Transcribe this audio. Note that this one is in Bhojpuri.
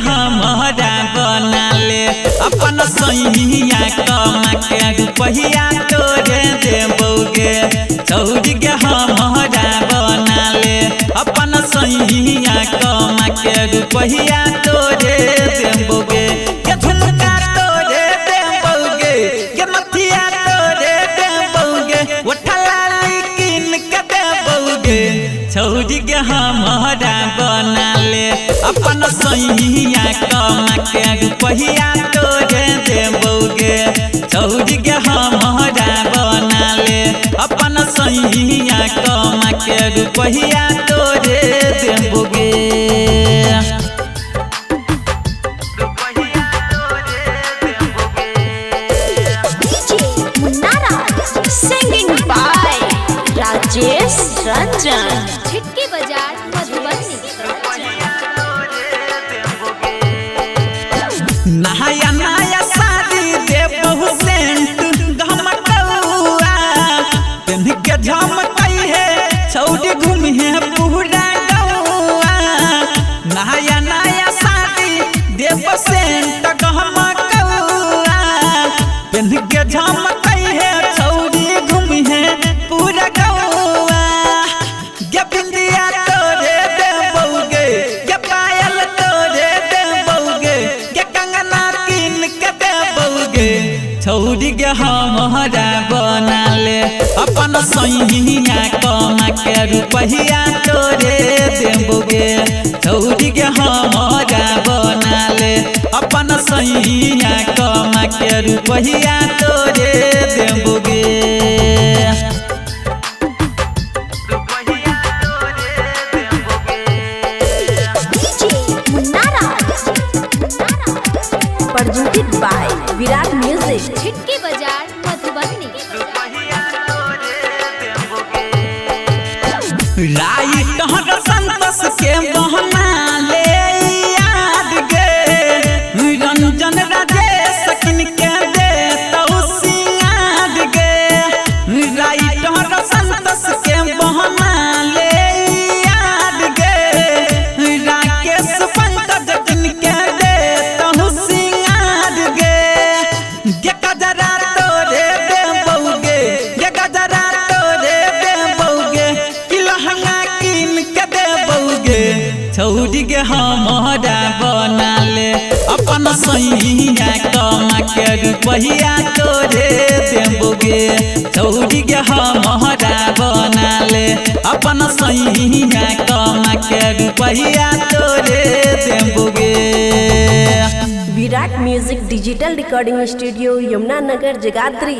हमारा बना ले अपन सैया कमा के रुपया तोरे देबोगे छौरी के हमारा बना ले अपन सैया कमा के रुपया तोरे देबोगे के झुमका तोरे देबोगे के मथिया तोरे देबोगे उठलाली किन के देबोगे छौरी के हमारा बना ले अपन सैया कमा के रुपया तोरे देबोगे छौरी के हमारा बना ले अपन सैया कमा के रुपया तोरे देबोगे राजेश रंजन छिटकी बाजार मधुबनी। नहाया नया शादी दे बहु सेंट गमकौआ पेन्ह के झमकई है छौरी घूमी है पूरा गौआ नहाया नया शादी दे बहु सेंट गमकौआ पेन्ह के झमकई है छौरी घूमी है पूरा गौआ गे बिंदिया तोरे देबोगे गे पायल तोरे देबोगे गे कंगना किन के देबोगे छौरी के हमारा बना ले अपन सैया कमा के रुपया तोरे देबोगे छौरी के हमारा बना ले अपन सैया कमा के रुपया तोरे देबोगे presented by विराट म्यूजिक छिटकी बाजार मधुबनी। राइट हर संतोष के बहना ले याद गे रंजन राजेश किन के दे तो सिंगार गे राइट हर संतोष के बहना ले याद गे राकेश पंकज किन के दे तो सिंगार गे गे गजरा तोरे देबोगे गे गजरा तोरे देबोगे कि लहंगा किन के देबोगे छौरी के हमारा बना ले अपन सैया कमा के रुपया तोरे देबोगे छौरी के हमारा बना ले अपन सैया कमा के रुपया तोरे देबोगे। Virat music digital recording studio Yamuna Nagar Jagadhri.